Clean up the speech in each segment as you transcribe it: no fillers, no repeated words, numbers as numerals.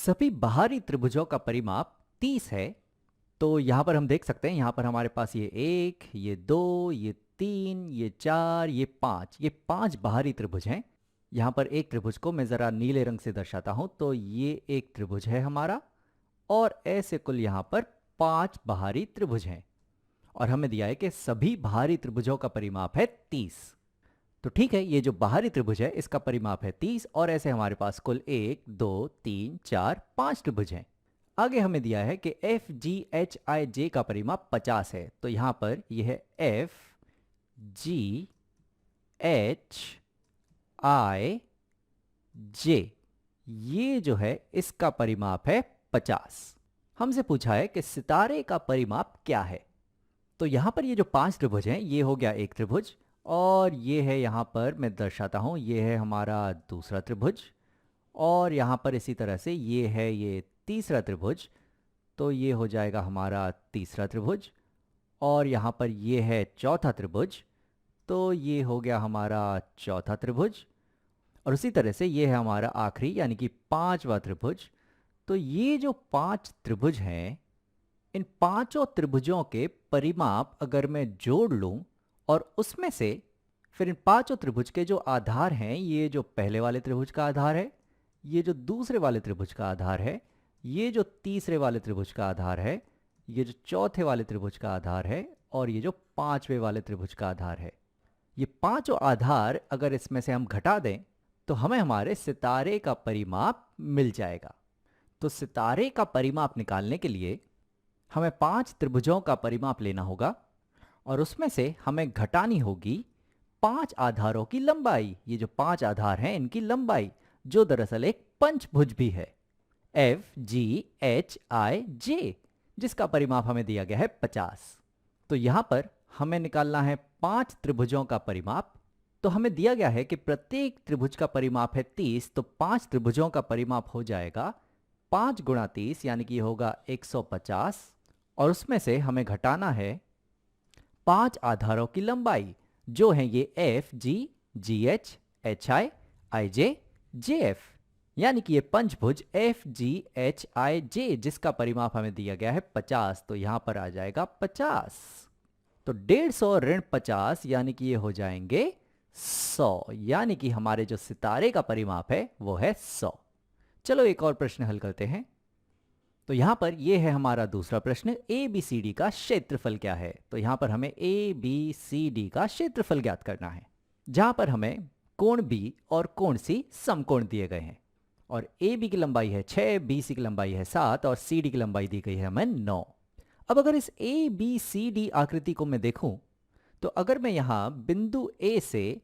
सभी बाहरी त्रिभुजों का परिमाप 30 है। तो यहाँ पर हम देख सकते हैं, यहाँ पर हमारे पास ये 1, ये 2, ये 3, ये 4, ये 5, ये 5 बाहरी त्रिभुज हैं। यहाँ पर एक त्रिभुज को मैं ज़रा नीले रंग से दर्शाता हूँ, तो ये एक त्रिभुज है हमारा, और ऐसे कुल यहाँ पर 5 बाहरी त्रिभुज हैं। और हमें दिया है कि सभी बाहरी त्रिभुजों का परिमाप है 30। तो ठीक है, ये जो बाहरी त्रिभुज है इसका परिमाप है 30, और ऐसे हमारे पास कुल 1, 2, 3, 4, 5 त्रिभुज हैं। आगे हमें दिया है कि एफ जी एच आई जे का परिमाप 50 है। तो यहां पर यह है एफ जी एच आई जे, ये जो है इसका परिमाप है 50। हमसे पूछा है कि सितारे का परिमाप क्या है। तो यहां पर ये जो 5 त्रिभुज हैं, ये हो गया एक त्रिभुज, और ये है यहां पर मैं दर्शाता हूं, ये है हमारा दूसरा त्रिभुज, और यहां पर इसी तरह से ये है ये तीसरा त्रिभुज। तो ये हो जाएगा हमारा तीसरा त्रिभुज, और यहाँ पर ये है चौथा त्रिभुज, तो ये हो गया हमारा चौथा त्रिभुज, और उसी तरह से ये है हमारा आखिरी यानी कि 5वां त्रिभुज। तो ये जो 5 त्रिभुज हैं, इन पांचों त्रिभुजों के परिमाप अगर मैं जोड़ लूं और उसमें से फिर इन पांचों त्रिभुज के जो आधार हैं, ये जो पहले वाले त्रिभुज का आधार है, ये जो दूसरे वाले त्रिभुज का आधार है, ये जो तीसरे वाले त्रिभुज का आधार है, ये जो चौथे वाले त्रिभुज का आधार है, और ये जो 5वें वाले त्रिभुज का आधार है, ये पांचों आधार अगर इसमें से हम घटा दें तो हमें हमारे सितारे का परिमाप मिल जाएगा। तो सितारे का परिमाप निकालने के लिए हमें 5 त्रिभुजों का परिमाप लेना होगा, और उसमें से हमें घटानी होगी 5 आधारों की लंबाई। ये जो 5 आधार हैं इनकी लंबाई, जो दरअसल एक पंचभुज भी है, एफ जी एच आई जे, जिसका परिमाप हमें दिया गया है 50। तो यहां पर हमें निकालना है 5 त्रिभुजों का परिमाप। तो हमें दिया गया है कि प्रत्येक त्रिभुज का परिमाप है 30, तो 5 त्रिभुजों का परिमाप हो जाएगा 5 गुणा 30, यानी कि होगा 150, और उसमें से हमें घटाना है 5 आधारों की लंबाई, जो है ये F G ji H I I J J F, यानी कि ये पंचभुज एफ जी एच आई जे, जिसका परिमाप हमें दिया गया है 50। तो यहां पर आ जाएगा 50। तो 150 ऋण 50 यानी कि ये हो जाएंगे 100, यानी कि हमारे जो सितारे का परिमाप है वो है 100। चलो एक और प्रश्न हल करते हैं। तो यहां पर ये है हमारा दूसरा प्रश्न, ए बी सी डी का क्षेत्रफल क्या है। तो यहां पर हमें ए बी सी डी का क्षेत्रफल ज्ञात करना है, जहां पर हमें कोण बी और कोण सी समकोण दिए गए हैं, और ए बी की लंबाई है 6, बी सी की लंबाई है 7, और सी डी की लंबाई दी गई है हमें 9। अब अगर इस ए बी सी डी आकृति को मैं देखूं, तो अगर मैं यहां बिंदु ए से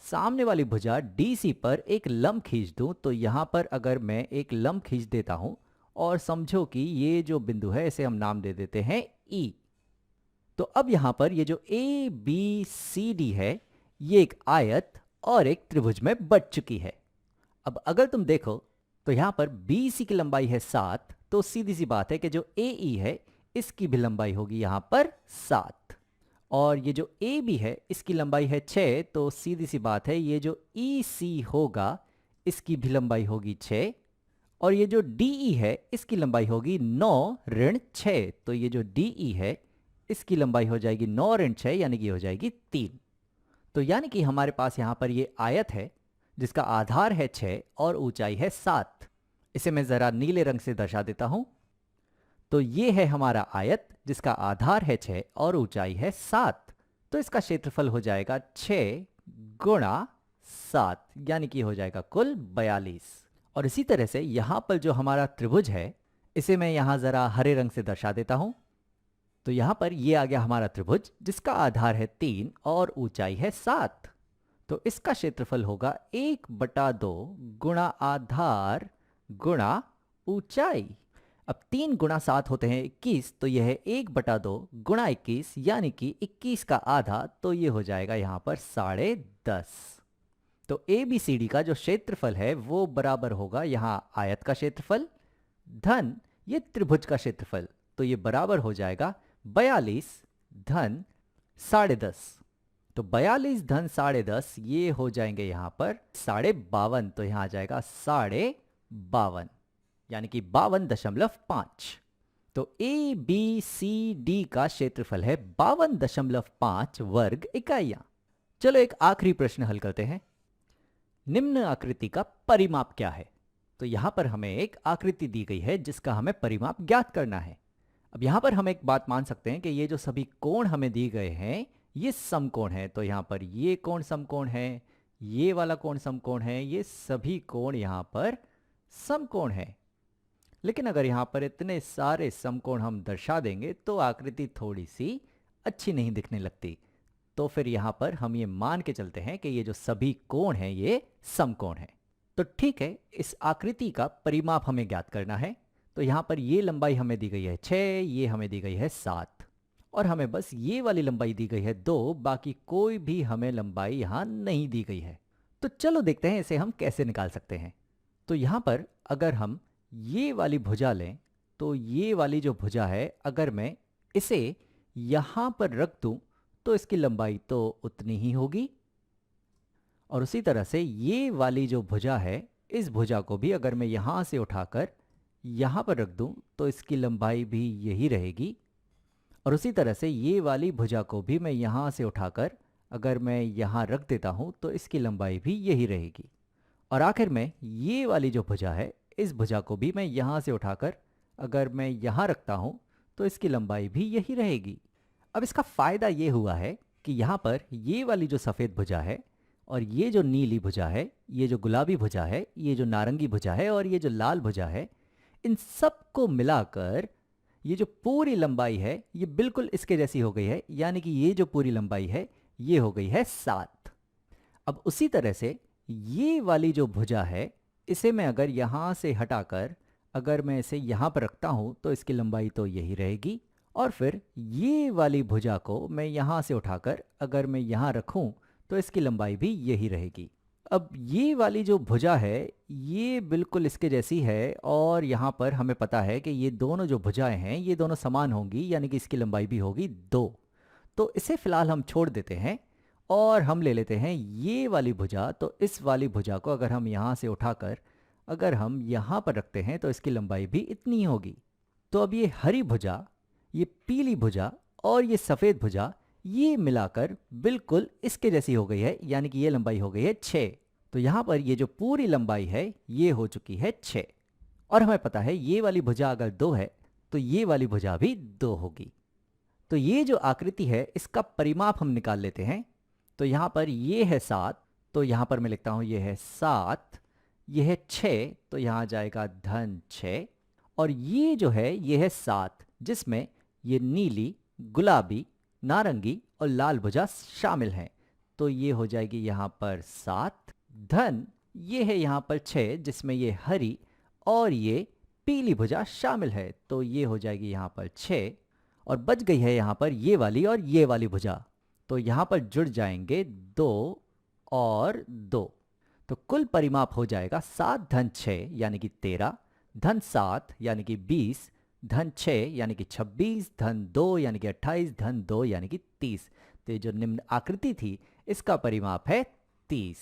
सामने वाली भुजा डी सी पर एक लंब खींच दूं, तो यहां पर अगर मैं एक लंब खींच देता हूं, और समझो कि ये जो बिंदु है इसे हम नाम दे देते हैं ई। तो अब यहां पर ये जो ए बी सी डी है, ये एक आयत और एक त्रिभुज में बट चुकी है। अब अगर तुम देखो तो यहां पर बी सी की लंबाई है 7, तो सीधी सी बात है कि जो ए ई है इसकी भी लंबाई होगी यहां पर 7, और ये जो ए बी है इसकी लंबाई है 6, तो सीधी सी बात है ये जो ई सी होगा इसकी भी लंबाई होगी 6, और ये जो डी ई है इसकी लंबाई होगी 9 ऋण 6, तो ये जो डी ई है इसकी लंबाई हो जाएगी 9 ऋण 6, यानी कि हो जाएगी 3। तो यानी कि हमारे पास यहां पर ये आयत है जिसका आधार है 6 और ऊंचाई है 7। इसे मैं जरा नीले रंग से दर्शा देता हूं। तो ये है हमारा आयत जिसका आधार है 6 और ऊंचाई है 7। तो इसका क्षेत्रफल हो जाएगा 6 गुणा 7, यानी कि हो जाएगा कुल 42। और इसी तरह से यहां पर जो हमारा त्रिभुज है इसे मैं यहां जरा हरे रंग से दर्शा देता हूं। तो यहां पर ये आ गया हमारा त्रिभुज जिसका आधार है 3 और ऊंचाई है 7। तो इसका क्षेत्रफल होगा 1/2 गुणा आधार गुणा ऊंचाई। अब 3 गुणा 7 होते हैं 21, तो यह है 1/2 गुणा 21, यानी कि 21 का आधा, तो ये हो जाएगा यहां पर 10.5। तो ए बी सी डी का जो क्षेत्रफल है वो बराबर होगा यहां आयत का क्षेत्रफल धन ये त्रिभुज का क्षेत्रफल, तो ये बराबर हो जाएगा 42 धन 10.5। तो 42 धन 10.5 ये हो जाएंगे यहां पर 52.5, तो यहां आ जाएगा 52.5, यानी कि 52.5। तो ए बी सी डी का क्षेत्रफल है 52.5 वर्ग इकाइयां। चलो एक आखिरी प्रश्न हल करते हैं। निम्न आकृति का परिमाप क्या है? तो यहां पर हमें एक आकृति दी गई है जिसका हमें परिमाप ज्ञात करना है। अब यहां पर हम एक बात मान सकते हैं कि ये जो सभी कोण हमें दिए गए हैं ये समकोण है। तो यहां पर ये कोण समकोण है, ये वाला कोण समकोण है, ये सभी कोण यहां पर समकोण है। लेकिन अगर यहां पर इतने सारे समकोण हम दर्शा देंगे तो आकृति थोड़ी सी अच्छी नहीं दिखने लगती। तो फिर यहां पर हम ये मान के चलते हैं कि ये जो सभी कोण हैं ये समकोण हैं। तो ठीक है, इस आकृति का परिमाप हमें ज्ञात करना है। तो यहां पर ये लंबाई हमें दी गई है 6, ये हमें दी गई है 7 और हमें बस ये वाली लंबाई दी गई है 2, बाकी कोई भी हमें लंबाई यहां नहीं दी गई है। तो चलो देखते हैं इसे हम कैसे निकाल सकते हैं। तो यहां पर अगर हम ये वाली भुजा लें तो ये वाली जो भुजा है अगर मैं इसे यहां पर रख दूं तो इसकी लंबाई तो उतनी ही होगी। और उसी तरह से ये वाली जो भुजा है इस भुजा को भी अगर मैं यहां से उठाकर यहां पर रख दूं तो इसकी लंबाई भी यही रहेगी। और उसी तरह से ये वाली भुजा को भी मैं यहां से उठाकर अगर मैं यहां रख देता हूं तो इसकी लंबाई भी यही रहेगी। और आखिर में ये वाली जो भुजा है इस भुजा को भी मैं यहां से उठाकर अगर मैं यहां रखता हूं तो इसकी लंबाई भी यही रहेगी। अब इसका फायदा ये हुआ है कि यहां पर ये वाली जो सफ़ेद भुजा है और ये जो नीली भुजा है, ये जो गुलाबी भुजा है, ये जो नारंगी भुजा है और ये जो लाल भुजा है, इन सब को मिलाकर ये जो पूरी लंबाई है ये बिल्कुल इसके जैसी हो गई है। यानी कि ये जो पूरी लंबाई है ये हो गई है 7। अब उसी तरह से ये वाली जो भुजा है इसे मैं अगर यहाँ से हटाकर अगर मैं इसे यहाँ पर रखता हूँ तो इसकी लंबाई तो यही रहेगी। और फिर ये वाली भुजा को मैं यहाँ से उठाकर अगर मैं यहाँ रखूँ तो इसकी लंबाई भी यही रहेगी। अब ये वाली जो भुजा है ये बिल्कुल इसके जैसी है और यहाँ पर हमें पता है कि ये दोनों जो भुजाएं हैं ये दोनों समान होंगी, यानी कि इसकी लंबाई भी होगी 2। तो इसे फिलहाल हम छोड़ देते हैं और हम ले लेते हैं ये वाली भुजा। तो इस वाली भुजा को अगर हम यहाँ से उठाकर अगर हम यहाँ पर रखते हैं तो इसकी लंबाई भी इतनी ही होगी। तो अब ये हरी भुजा, ये पीली भुजा और ये सफ़ेद भुजा ये मिलाकर बिल्कुल इसके जैसी हो गई है, यानी कि ये लंबाई हो गई है 6। तो यहाँ पर ये जो पूरी लंबाई है ये हो चुकी है 6। और हमें पता है ये वाली भुजा अगर 2 है तो ये वाली भुजा भी 2 होगी। तो ये जो आकृति है इसका परिमाप हम निकाल लेते हैं। तो यहाँ पर ये है 7, तो यहाँ पर मैं लिखता हूँ ये है 7, ये है 6, तो यहाँ जाएगा धन 6। और ये जो है ये है 7 जिसमें ये नीली, गुलाबी, नारंगी और लाल भुजा शामिल हैं। तो ये हो जाएगी यहाँ पर 7 धन ये है यहाँ पर 6 जिसमें ये हरी और ये पीली भुजा शामिल है। तो ये हो जाएगी यहाँ पर 6 और बच गई है यहाँ पर ये वाली और ये वाली भुजा। तो यहाँ पर जुड़ जाएंगे 2 और 2। तो कुल परिमाप हो जाएगा 7 धन 6 यानी कि 13, धन 7 यानी कि 20, धन 6 यानी कि 26, धन 2 यानी कि 28, धन 2 यानी कि 30। तो ये जो निम्न आकृति थी इसका परिमाप है 30।